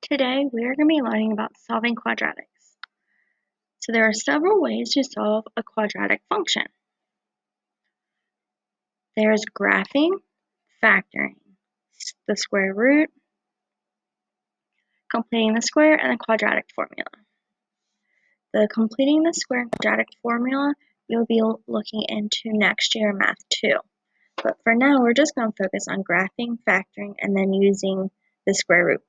Today we are going to be learning about solving quadratics. So there are several ways to solve a quadratic function. There's graphing, factoring, the square root, completing the square, and the quadratic formula. The completing the square and quadratic formula you'll be looking into next year in Math 2. But for now we're just going to focus on graphing, factoring, and then using the square root.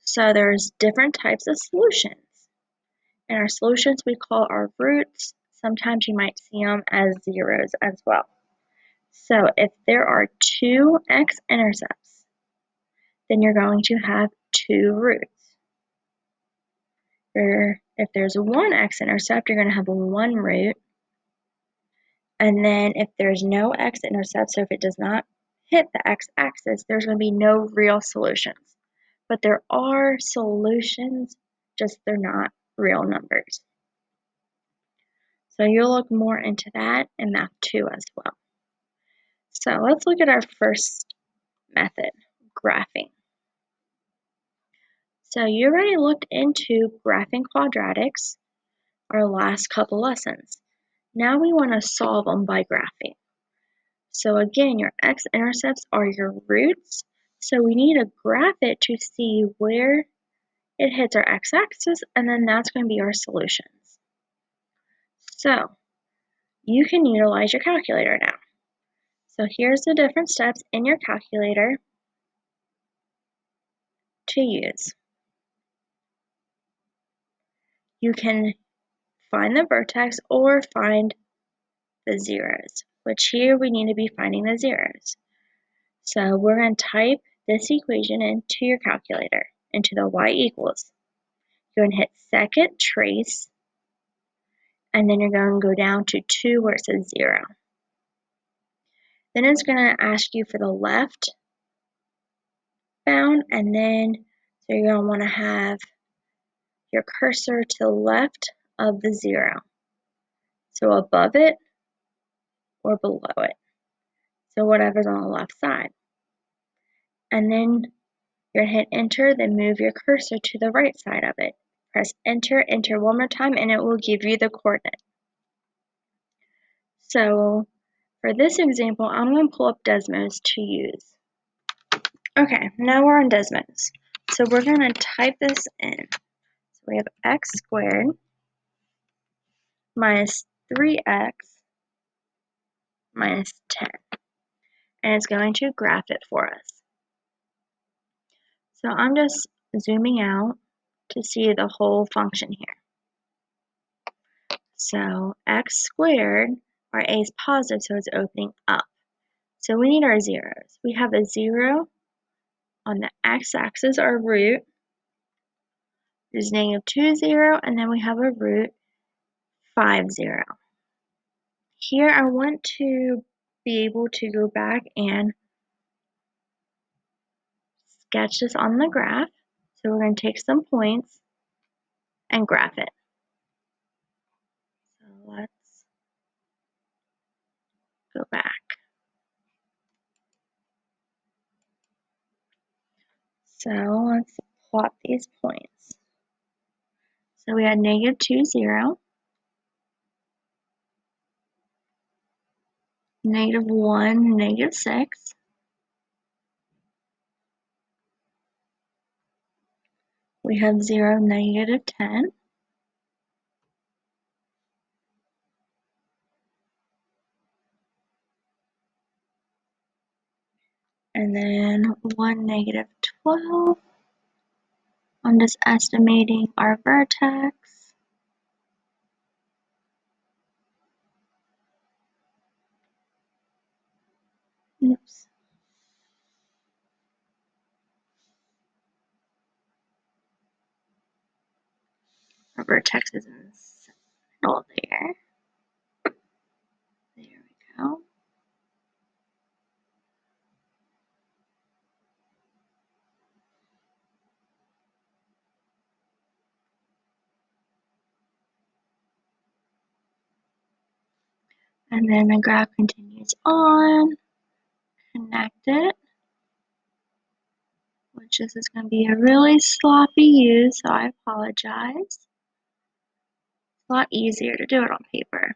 So there's different types of solutions. And our solutions we call our roots. Sometimes you might see them as zeros as well. So if there are two x-intercepts, then you're going to have two roots. If there's one x-intercept, you're going to have one root. And then if there's no x-intercept, so if it does not hit the x-axis, there's going to be no real solutions. But there are solutions, just they're not real numbers. So you'll look more into that in Math 2 as well. So let's look at our first method, graphing. So you already looked into graphing quadratics our last couple lessons. Now we want to solve them by graphing. So again, your x-intercepts are your roots. So we need to graph it to see where it hits our x-axis, and then that's going to be our solutions. So you can utilize your calculator now. So here's the different steps in your calculator to use. You can find the vertex or find the zeros, which here we need to be finding the zeros. So we're going to type this equation into your calculator, into the y equals. You're going to hit second trace, and then you're going to go down to 2 where it says 0. Then it's going to ask you for the left bound, and then so you're going to want to have your cursor to the left of the 0. So above it or below it. So whatever's on the left side. And then you're going to hit enter, then move your cursor to the right side of it. Press enter, enter one more time, and it will give you the coordinate. So for this example, I'm going to pull up Desmos to use. Okay, now we're on Desmos. So we're going to type this in. So we have x squared minus 3x minus 10. And it's going to graph it for us. So I'm just zooming out to see the whole function here. So x squared, our a is positive, so it's opening up. So we need our zeros. We have a 0 on the x-axis, our root. There's -2, 0, and then we have a root 5, 0. Here I want to be able to go back and sketch this on the graph. So we're going to take some points and graph it. So let's go back. So let's plot these points. So we had -2, 0, -1, -6, we have 0, -10, and then 1, -12. I'm just estimating our vertex. Oops. Our vertex is in the middle there. There we go. And then the graph continues on, connect it which this is going to be a really sloppy use, so I apologize. It's a lot easier to do it on paper.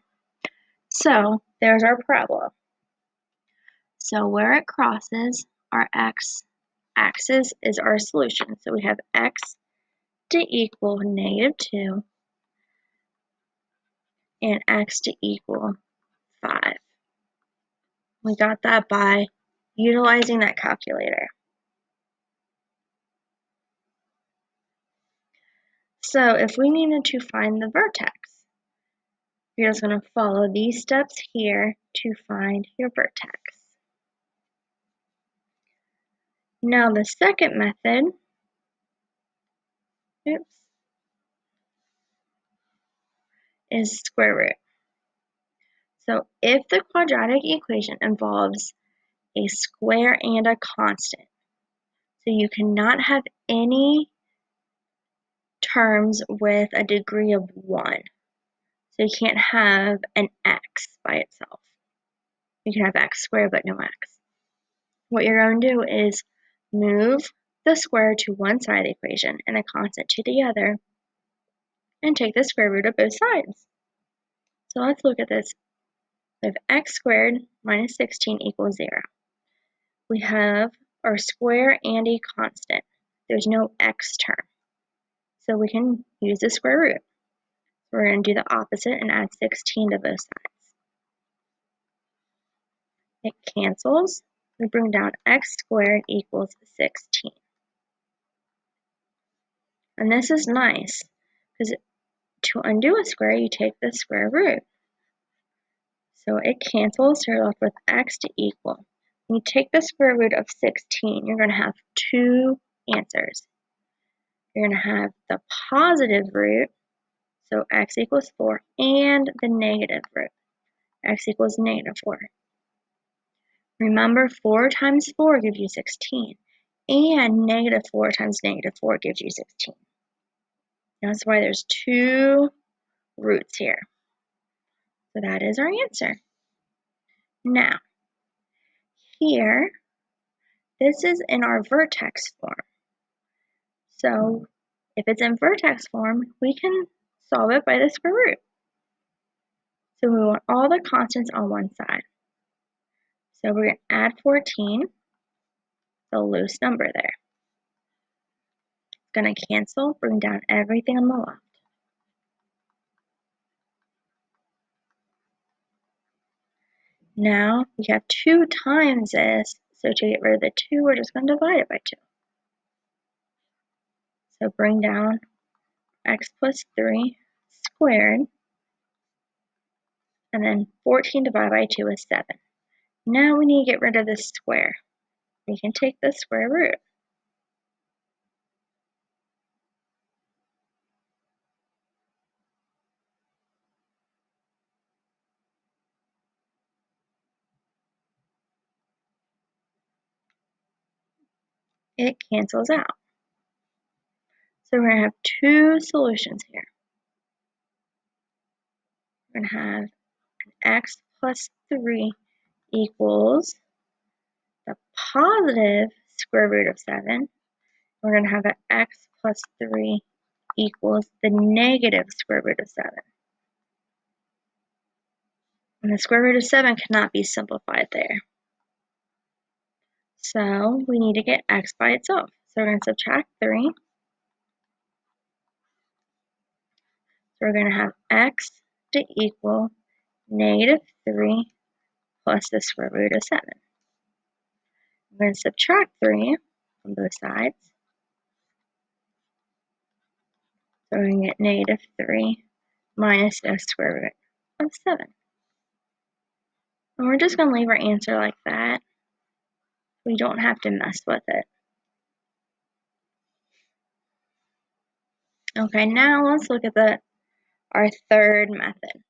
So there's our parabola. So where it crosses our x-axis is our solution. So we have x to equal -2 and x to equal 5. We got that by utilizing that calculator. So if we needed to find the vertex, you're just going to follow these steps here to find your vertex. Now the second method, is square root. So if the quadratic equation involves a square and a constant, so you cannot have any terms with a degree of 1. So you can't have an x by itself. You can have x squared but no x. What you're going to do is move the square to one side of the equation and a constant to the other, and take the square root of both sides. So let's look at this. We have x squared minus 16 equals 0. We have our square and a constant. There's no x term. So we can use the square root. We're going to do the opposite and add 16 to both sides. It cancels. We bring down x squared equals 16. And this is nice, because to undo a square, you take the square root. So it cancels, so you're left with x to equal. When you take the square root of 16, you're going to have two answers. You're going to have the positive root, so x equals 4, and the negative root, x equals -4. Remember, 4 times 4 gives you 16, and -4 times -4 gives you 16. That's why there's two roots here. So that is our answer. Now, here, this is in our vertex form. So if it's in vertex form, we can solve it by the square root. So we want all the constants on one side. So we're going to add 14, the loose number there. It's going to cancel, bring down everything on the left. Now we have 2 times this, so to get rid of the 2, we're just going to divide it by 2. So bring down x plus 3 squared, and then 14 divided by 2 is 7. Now we need to get rid of this square. We can take the square root. It cancels out. So we're going to have two solutions here. We're going to have x plus 3 equals the positive square root of 7. We're going to have an x plus 3 equals the negative square root of 7. And the square root of 7 cannot be simplified there. So we need to get x by itself. So we're going to subtract 3. So we're going to have x to equal -3 plus the square root of 7. I'm going to subtract 3 on both sides. So we're going to get -3 minus the square root of 7. And we're just going to leave our answer like that. We don't have to mess with it. Okay, now let's look at our third method,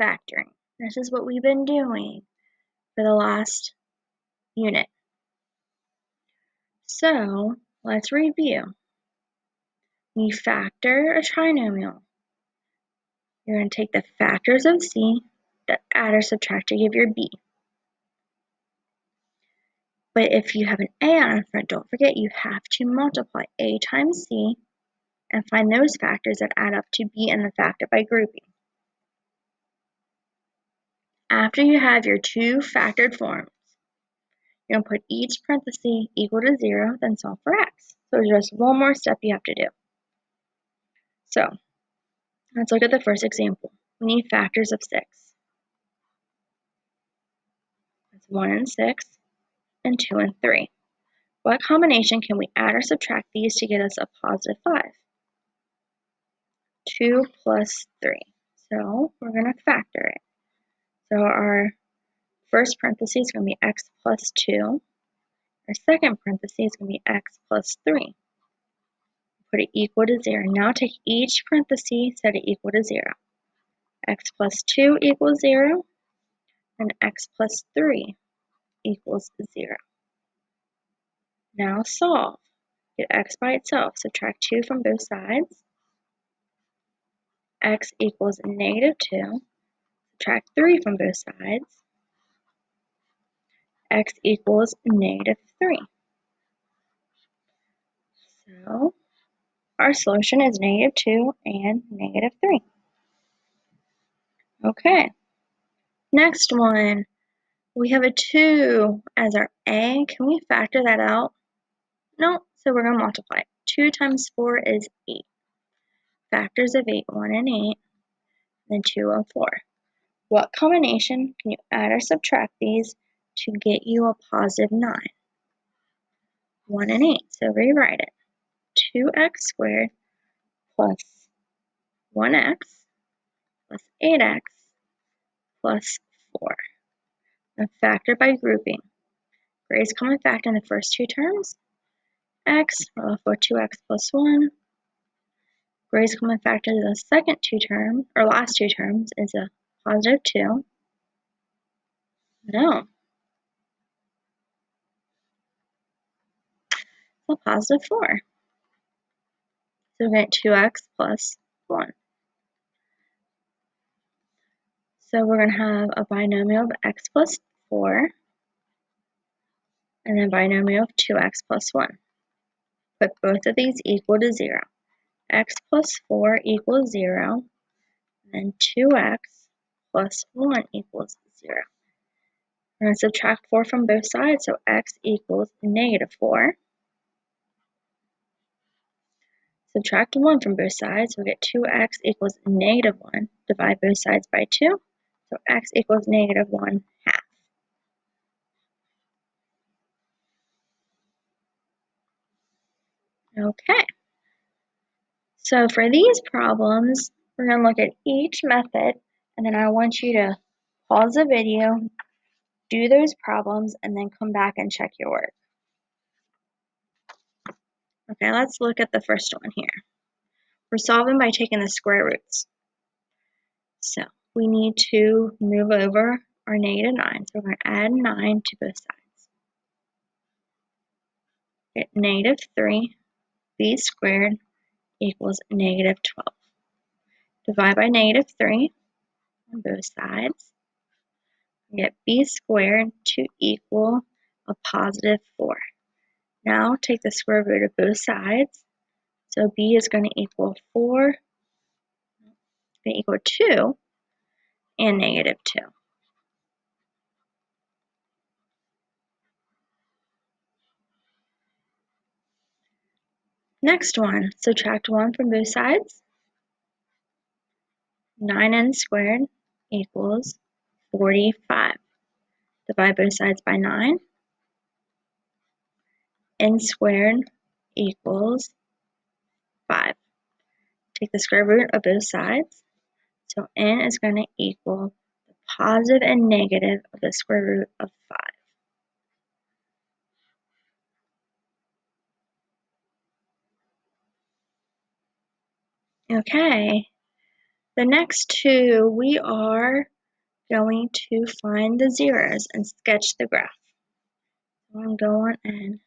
factoring. This is what we've been doing for the last unit. So let's review. When you factor a trinomial, you're going to take the factors of C, the add or subtract to give your B. But if you have an a on in front, don't forget you have to multiply a times c and find those factors that add up to b and then factor by grouping. After you have your two factored forms, you're going to put each parenthesis equal to 0, then solve for x. So there's just one more step you have to do. So let's look at the first example. We need factors of 6. That's 1 and 6, and 2 and 3. What combination can we add or subtract these to get us a positive 5? 2 plus 3. So we're going to factor it. So our first parenthesis is going to be x plus 2. Our second parenthesis is going to be x plus 3. Put it equal to 0. Now take each parenthesis, set it equal to 0. X plus 2 equals 0, and x plus 3 equals 0. Now solve. Get x by itself. Subtract 2 from both sides. X equals negative 2. Subtract 3 from both sides. X equals negative 3. So our solution is negative 2 and negative 3. Okay. Next one. We have a 2 as our a. Can we factor that out? No, so we're going to multiply it. 2 times 4 is 8. Factors of 8, 1 and 8, then 2 and 4. What combination can you add or subtract these to get you a positive 9? 1 and 8, so rewrite it. 2x squared plus 1x plus 8x plus 4. And factor by grouping. Greatest common factor in the first two terms, x, for 2x plus 1. Greatest common factor in the second two terms, or last two terms, is a positive 2. No. A positive 4. So we get 2x plus 1. So we're going to have a binomial of x plus 4, and then binomial of 2x plus 1. Put both of these equal to 0. X plus 4 equals 0, and 2x plus 1 equals 0. We're going to subtract 4 from both sides, so x equals negative 4. Subtract 1 from both sides, so we get 2x equals negative 1. Divide both sides by 2, so x equals negative 1 half. Okay. So for these problems, we're going to look at each method, and then I want you to pause the video, do those problems, and then come back and check your work. Okay, let's look at the first one here. We're solving by taking the square roots. So we need to move over our negative 9. So we're going to add 9 to both sides. Get negative 3b squared equals negative 12. Divide by negative 3 on both sides. Get b squared to equal a positive 4. Now take the square root of both sides. So b is going to equal 4, going to equal 2, and negative 2. Next one, subtract 1 from both sides. 9n squared equals 45. Divide both sides by 9. N squared equals 5. Take the square root of both sides. So n is going to equal the positive and negative of the square root of 5. Okay, the next two, we are going to find the zeros and sketch the graph. So I'm going in.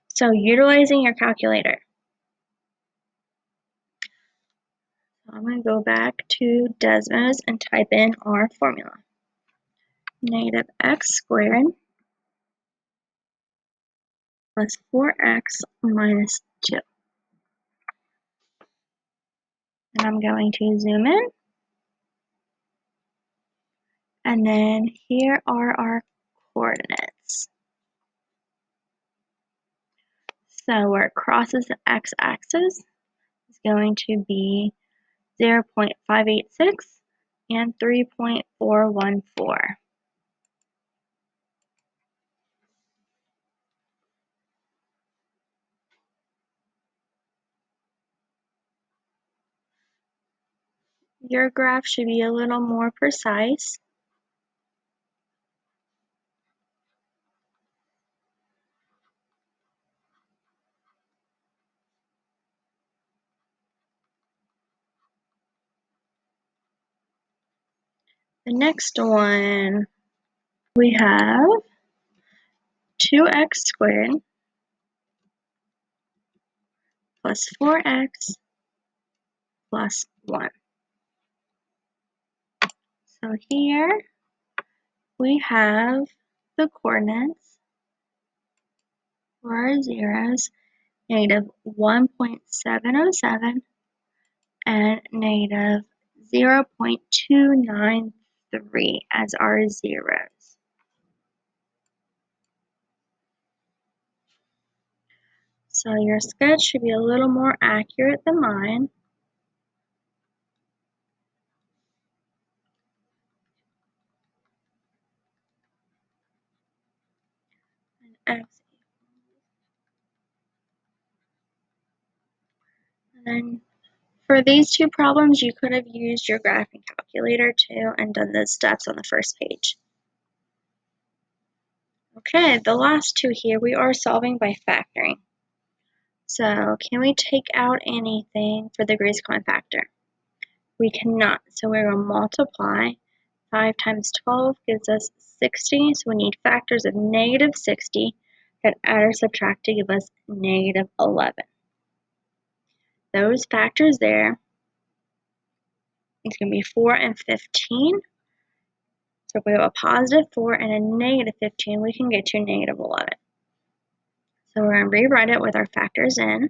So utilizing your calculator. I'm going to go back to Desmos and type in our formula. negative x squared plus 4x minus 2. And I'm going to zoom in. And then here are our coordinates. So where it crosses the x-axis is going to be 0.586 and 3.414. Your graph should be a little more precise. The next one, we have 2x squared plus 4x plus 1. So here we have the coordinates for our zeros, negative 1.707 and negative 0.293 as our zeros. So your sketch should be a little more accurate than mine. And then for these two problems, you could have used your graphing calculator too and done the steps on the first page. Okay, the last two here, we are solving by factoring. So can we take out anything for the greatest common factor? We cannot, so we're going to multiply. 5 times 12 gives us 60, so we need factors of negative 60 that add or subtract to give us negative 11. Those factors there, it's going to be 4 and 15. So if we have a positive 4 and a negative 15, we can get to negative 11. So we're going to rewrite it with our factors in.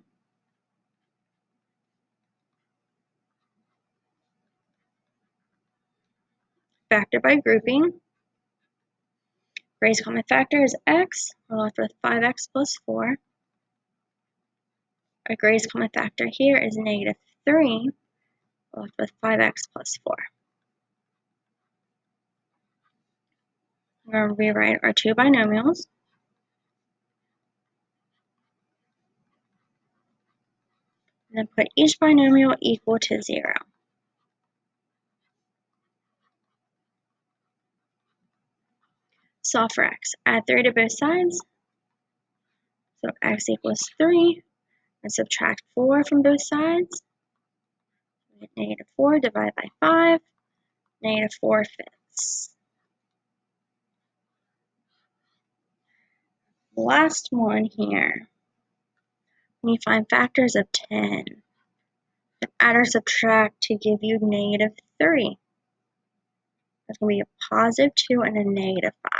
Factor by grouping. Greatest common factor is x. We're left with 5x plus 4. Our greatest common factor here is negative 3. We're left with 5x plus 4. We're going to rewrite our two binomials. And then put each binomial equal to 0. Solve for x. Add 3 to both sides. So x equals 3. And subtract 4 from both sides. Negative 4 divided by 5. Negative 4/5. The last one here. When you find factors of 10, add or subtract to give you negative 3. That's going to be a positive 2 and a negative 5.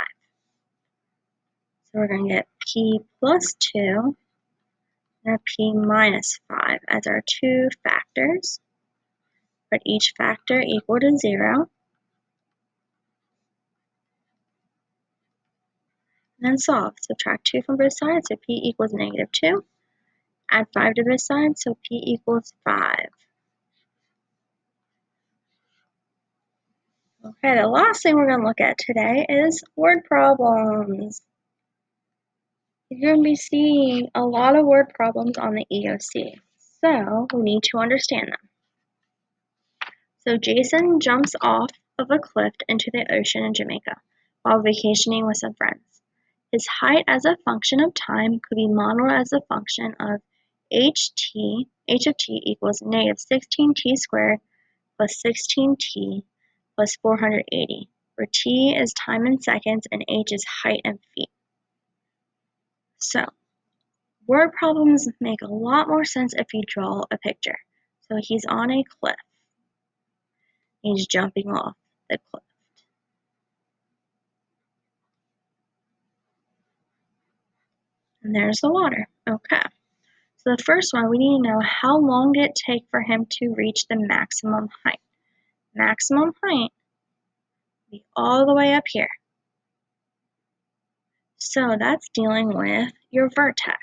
So we're going to get p plus 2 and a p minus 5 as our two factors. Put each factor equal to 0. And then solve. Subtract 2 from both sides, so p equals negative 2. Add 5 to both sides, so p equals 5. Okay, the last thing we're going to look at today is word problems. You're going to be seeing a lot of word problems on the EOC, so we need to understand them. So Jason jumps off of a cliff into the ocean in Jamaica while vacationing with some friends. His height as a function of time could be modeled as a function of h of t equals negative 16t squared plus 16t plus 480, where t is time in seconds and h is height in feet. So, word problems make a lot more sense if you draw a picture. So he's on a cliff. He's jumping off the cliff. And there's the water. Okay. So the first one, we need to know how long did it take for him to reach the maximum height. Maximum height will be all the way up here. So that's dealing with your vertex.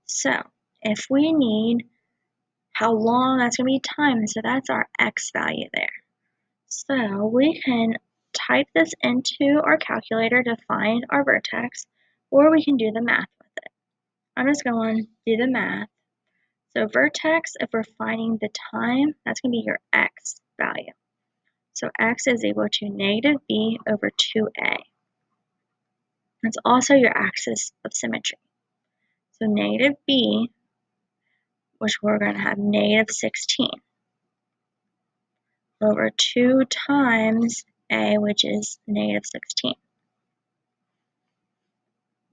So if we need how long, that's going to be time, so that's our x value there. So we can type this into our calculator to find our vertex, or we can do the math with it. I'm just going to do the math. So vertex, if we're finding the time, that's going to be your x value. So x is equal to negative b over 2a. That's also your axis of symmetry. So negative b, which we're going to have negative 16, over 2 times a, which is negative 16.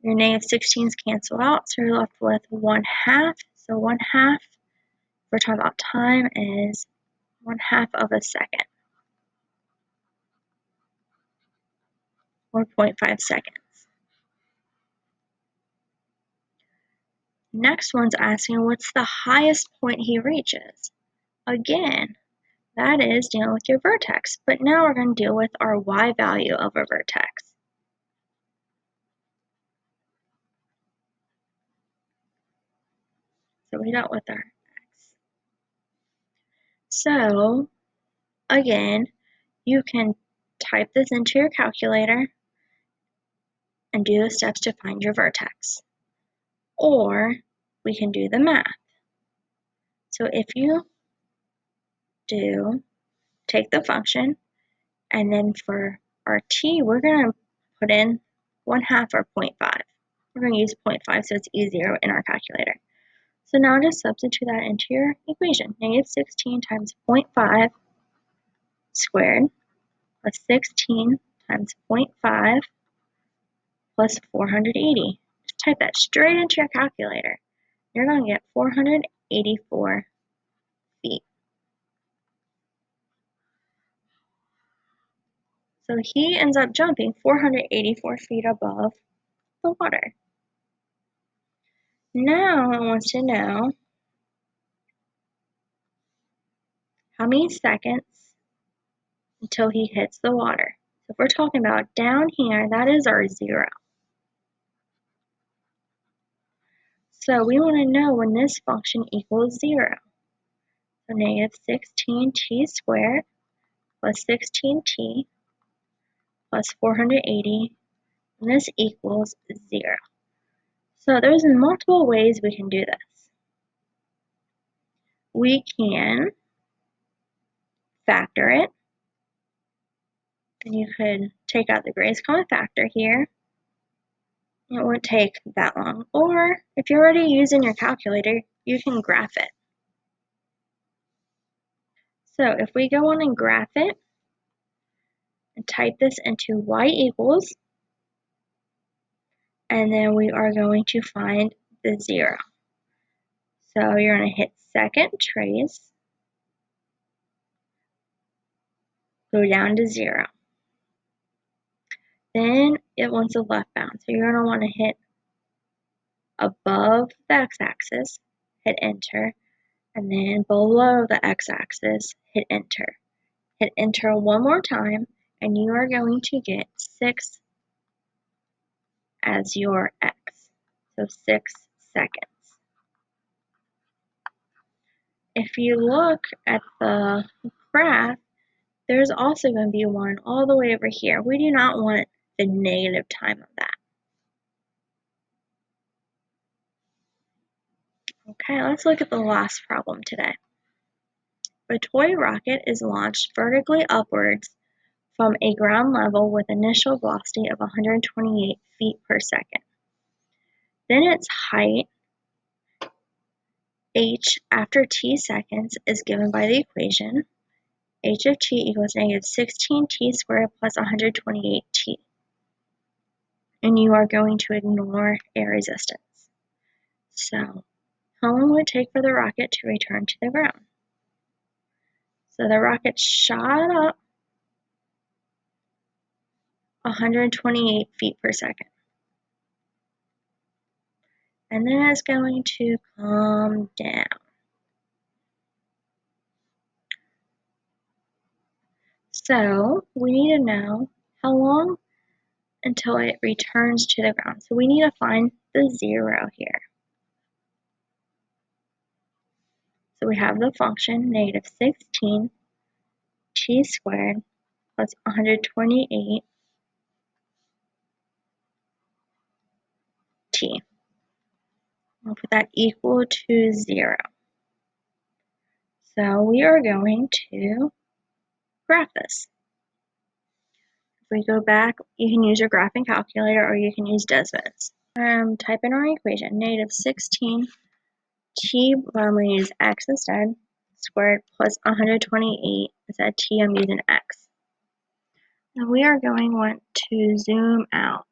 Your negative 16s cancel out, so you're left with 1/2. So 1/2, if we're talking about time, is 1/2 of a second, or 0.5 seconds. Next one's asking what's the highest point he reaches. Again, that is dealing with your vertex, but now we're going to deal with our y value of a vertex. So we dealt with our x. So again, you can type this into your calculator and do the steps to find your vertex. Or we can do the math. So if you take the function, and then for our t, we're going to put in 1/2 or 0.5. We're going to use 0.5 so it's easier in our calculator. So now just substitute that into your equation. Negative 16 times 0.5 squared plus 16 times 0.5 plus 480. Just type that straight into your calculator. You're going to get 484 feet. So he ends up jumping 484 feet above the water. Now it wants to know how many seconds until he hits the water. So if we're talking about down here, that is our 0. So we want to know when this function equals 0. So negative 16t squared plus 16t plus 480, and this equals 0. So there's multiple ways we can do this. We can factor it, and you could take out the greatest common factor here. It won't take that long. Or if you're already using your calculator, you can graph it. So if we go on and graph it and type this into y equals, and then we are going to find the 0. So you're going to hit second trace, go down to 0. Then it wants a left bound. So you're going to want to hit above the x-axis, hit enter, and then below the x-axis, hit enter. Hit enter one more time, and you are going to get 6 as your x. So 6 seconds. If you look at the graph, there's also going to be one all the way over here. We do not want the negative time of that. Okay, let's look at the last problem today. A toy rocket is launched vertically upwards from a ground level with initial velocity of 128 feet per second. Then its height, h after t seconds, is given by the equation h of t equals negative 16t squared plus 128t. And you are going to ignore air resistance. So, how long will it take for the rocket to return to the ground? So the rocket shot up 128 feet per second. And then it's going to calm down. So we need to know how long until it returns to the ground. So we need to find the 0 here. So we have the function negative 16 t squared plus 128 t. We'll put that equal to 0. So we are going to graph this. If we go back, you can use your graphing calculator or you can use Desmos. Type in our equation, negative 16 t, well, I'm going to use x instead, squared plus 128, instead of t, I'm using x. Now we are going to want to zoom out.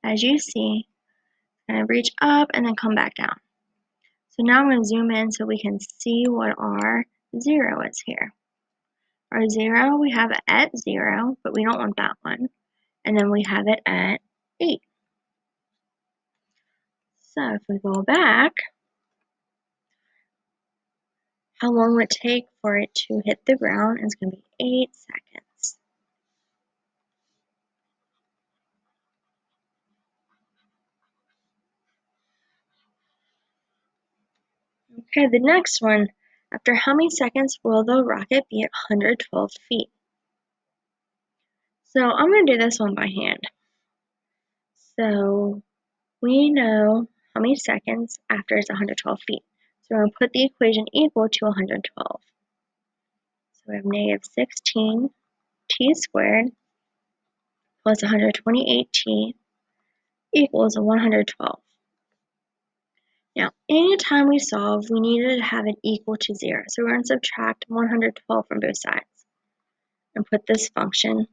As you see, kind of reach up and then come back down. So now I'm going to zoom in so we can see what our 0 is here. Our 0, we have it at 0, but we don't want that one. And then we have it at 8. So if we go back, how long would it take for it to hit the ground? It's going to be 8 seconds. Okay, the next one. After how many seconds will the rocket be at 112 feet? So I'm going to do this one by hand. So we know how many seconds after it's 112 feet. So we're going to put the equation equal to 112. So we have negative 16 t squared plus 128t equals 112. Now, anytime we solve, we needed to have it equal to 0. So we're going to subtract 112 from both sides and put this function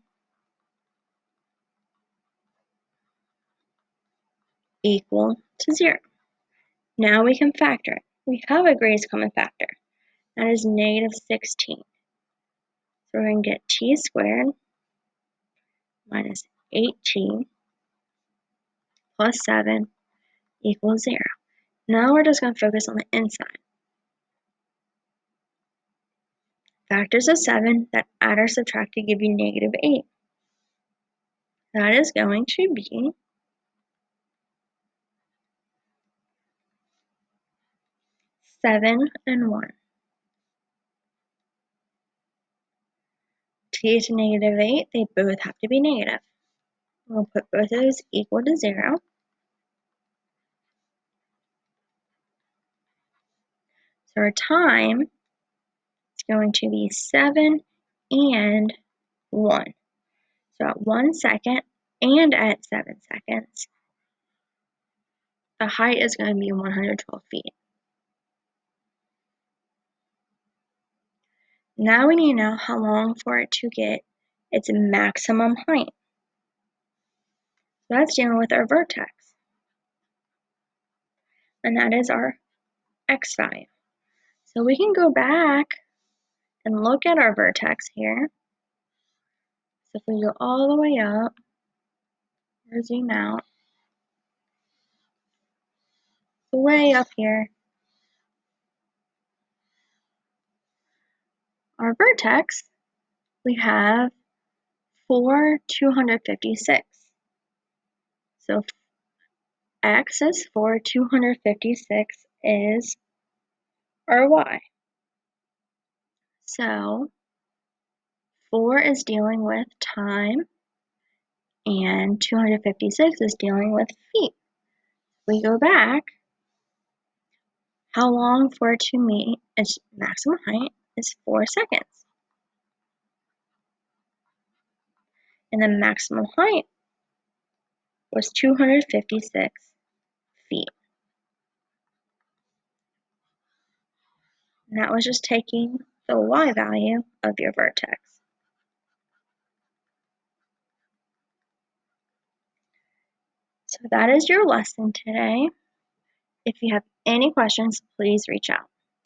equal to 0. Now we can factor it. We have a greatest common factor. That is negative 16. So we're going to get t squared minus 8t plus 7 equals 0. Now we're just going to focus on the inside. Factors of 7 that add or subtract to give you negative 8. That is going to be 7 and 1. To get to negative 8, they both have to be negative. We'll put both of those equal to 0. So our time is going to be 7 and 1. So at 1 second and at 7 seconds, the height is going to be 112 feet. Now we need to know how long for it to get its maximum height. So that's dealing with our vertex. And that is our x value. So we can go back and look at our vertex here. So if we go all the way up, or zoom out, way up here, our vertex, we have 4,256. So x is 4,256 is our y. So 4 is dealing with time, and 256 is dealing with feet. We go back, how long for it to meet its maximum height is 4 seconds. And the maximum height was 256 feet. And that was just taking the y value of your vertex. So that is your lesson today. If you have any questions, please reach out.